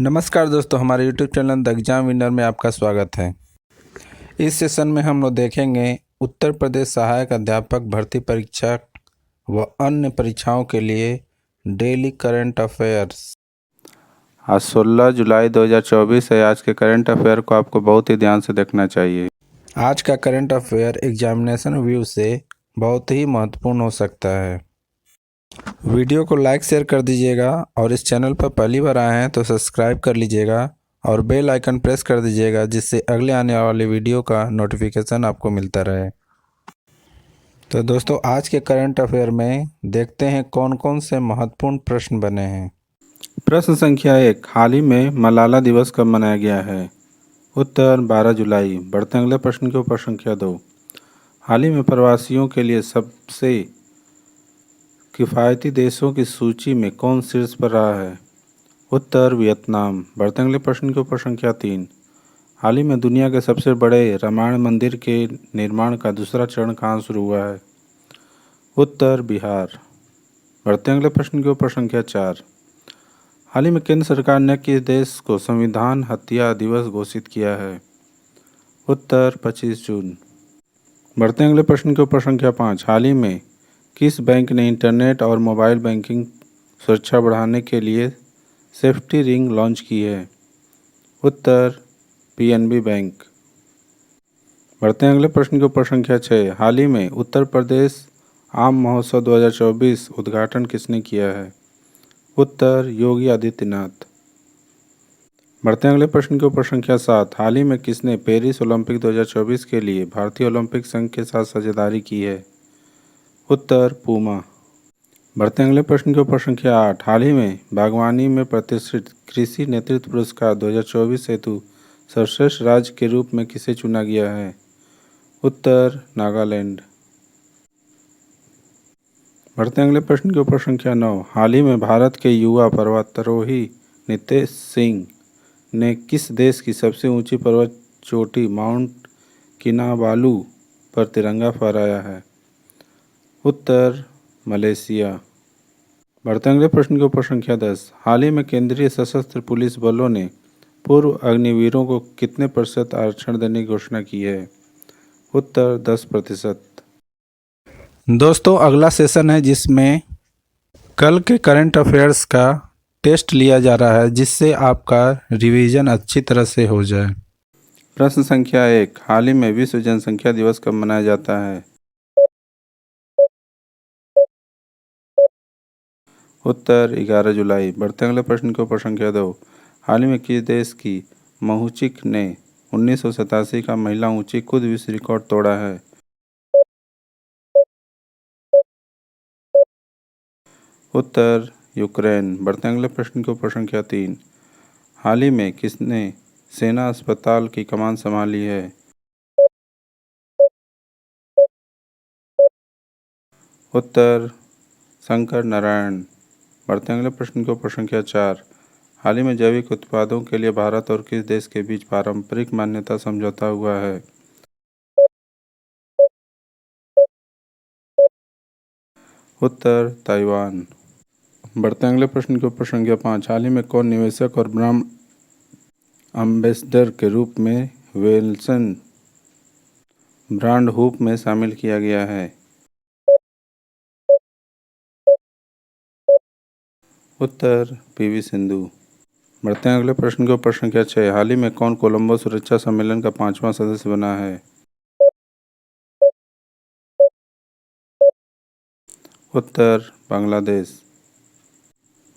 नमस्कार दोस्तों, हमारे YouTube channel the exam winner में आपका स्वागत है। इस सेशन में हम लोग देखेंगे उत्तर प्रदेश सहायक अध्यापक भर्ती परीक्षा व अन्य परीक्षाओं के लिए डेली करंट अफेयर्स। आज 16 जुलाई 2024 है। आज के करंट अफेयर को आपको बहुत ही ध्यान से देखना चाहिए। आज का करंट अफेयर एग्जामिनेशन व्यू से बहुत ही महत्वपूर्ण हो सकता है। वीडियो को लाइक शेयर कर दीजिएगा और इस चैनल पर पहली बार आए हैं तो सब्सक्राइब कर लीजिएगा और बेल आइकन प्रेस कर दीजिएगा, जिससे अगले आने वाले वीडियो का नोटिफिकेशन आपको मिलता रहे। तो दोस्तों, आज के करंट अफेयर में देखते हैं कौन कौन से महत्वपूर्ण प्रश्न बने हैं। प्रश्न संख्या 1, हाल ही में मलाला दिवस कब मनाया गया है? उत्तर 12 जुलाई। बढ़ते अगले प्रश्न के ऊपर संख्या 2, हाल ही में प्रवासियों के लिए सबसे किफ़ायती देशों की सूची में कौन शीर्ष पर रहा है? उत्तर वियतनाम। बढ़ते अगले प्रश्न के ऊपर संख्या 3, हाल ही में दुनिया के सबसे बड़े रामायण मंदिर के निर्माण का दूसरा चरण कहाँ शुरू हुआ है? उत्तर बिहार। बढ़ते अगले प्रश्न के ऊपर संख्या 4, हाल ही में केंद्र सरकार ने किस देश को संविधान हत्या दिवस घोषित किया है? उत्तर 25 जून। बढ़ते अगले प्रश्न के ऊपर संख्या 5, हाल ही में किस बैंक ने इंटरनेट और मोबाइल बैंकिंग सुरक्षा बढ़ाने के लिए सेफ्टी रिंग लॉन्च की है? उत्तर पीएनबी बैंक। बढ़ते हैं अगले प्रश्न के ऊपर संख्या 6, हाल ही में उत्तर प्रदेश आम महोत्सव 2024 उद्घाटन किसने किया है? उत्तर योगी आदित्यनाथ। बढ़ते हैं अगले प्रश्न के ऊपर संख्या 7, हाल ही में किसने पेरिस ओलंपिक 2024 के लिए भारतीय ओलंपिक संघ के साथ साझेदारी की है? उत्तर पूमा। बढ़ते अगले प्रश्न के ऊपर संख्या 8, हाल ही में बागवानी में प्रतिष्ठित कृषि नेतृत्व पुरस्कार 2024 हेतु सर्वश्रेष्ठ राज्य के रूप में किसे चुना गया है? उत्तर नागालैंड। बढ़ते अगले प्रश्न के ऊपर संख्या 9, हाल ही में भारत के युवा पर्वतारोही नितेश सिंह ने किस देश की सबसे ऊंची पर्वत चोटी माउंट किनाबालू पर तिरंगा फहराया है? उत्तर मलेशिया। बढ़ते अगले प्रश्न के ऊपर संख्या 10, हाल ही में केंद्रीय सशस्त्र पुलिस बलों ने पूर्व अग्निवीरों को कितने प्रतिशत आरक्षण देने की घोषणा की है? उत्तर 10%। दोस्तों, अगला सेशन है जिसमें कल के करंट अफेयर्स का टेस्ट लिया जा रहा है, जिससे आपका रिवीजन अच्छी तरह से हो जाए। प्रश्न संख्या 1, हाल ही में विश्व जनसंख्या दिवस कब मनाया जाता है? उत्तर 11 जुलाई। बढ़ते अगले प्रश्न के ऊपर संख्या 2, हाल ही में किस देश की महुचिक ने 1987 का महिला ऊंची कूद विश्व रिकॉर्ड तोड़ा है? उत्तर यूक्रेन। बढ़ते अगले प्रश्न के ऊपर संख्या 3, हाल ही में किसने सेना अस्पताल की कमान संभाली है? उत्तर शंकर नारायण। बढ़ते अगले प्रश्न के ऊपर संख्या 4, हाल ही में जैविक उत्पादों के लिए भारत और किस देश के बीच पारंपरिक मान्यता समझौता हुआ है? उत्तर ताइवान। बढ़ते अगले प्रश्न के ऊपर संख्या 5, हाल ही में कौन निवेशक और ब्रांड एम्बेसडर के रूप में वेल्सन ब्रांड हुप में शामिल किया गया है? उत्तर पीवी सिंधु। बढ़ते हैं अगले प्रश्न के ऊपर संख्या 6, हाल ही में कौन कोलंबो सुरक्षा सम्मेलन का 5वां सदस्य बना है? उत्तर बांग्लादेश।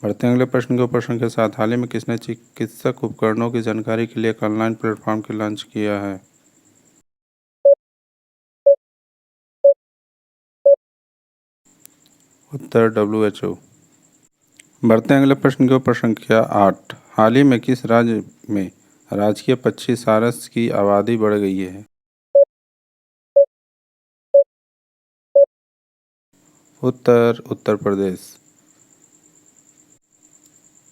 बढ़ते हैं अगले प्रश्न के ऊपर संख्या 7, हाल ही में किसने चिकित्सक उपकरणों की जानकारी के लिए एक ऑनलाइन प्लेटफॉर्म की लॉन्च किया है? उत्तर WHO। बढ़ते हैं अगले प्रश्न के ऊपर संख्या 8, हाल ही में किस राज्य में राजकीय पक्षी सारस की आबादी बढ़ गई है? उत्तर प्रदेश।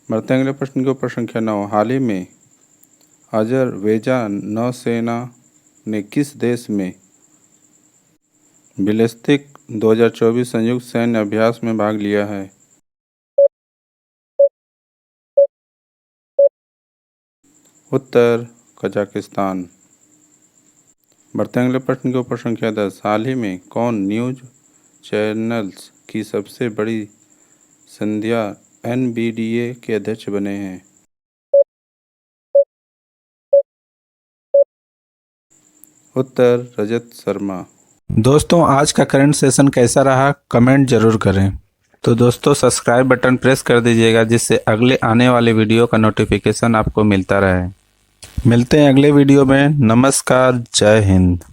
बढ़ते हैं अगले प्रश्न के ऊपर संख्या 9, हाल ही में अजरबैजान नौसेना ने किस देश में बैलिस्टिक 2024 संयुक्त सैन्य अभ्यास में भाग लिया है? उत्तर कजाकिस्तान। बढ़ते हैं अगले प्रश्न के ऊपर संख्या 10। हाल ही में कौन न्यूज चैनल्स की सबसे बड़ी संध्या NBDA के अध्यक्ष बने हैं? उत्तर रजत शर्मा। दोस्तों, आज का करंट सेशन कैसा रहा कमेंट जरूर करें। तो दोस्तों, सब्सक्राइब बटन प्रेस कर दीजिएगा जिससे अगले आने वाले वीडियो का नोटिफिकेशन आपको मिलता रहे। मिलते हैं अगले वीडियो में। नमस्कार, जय हिंद।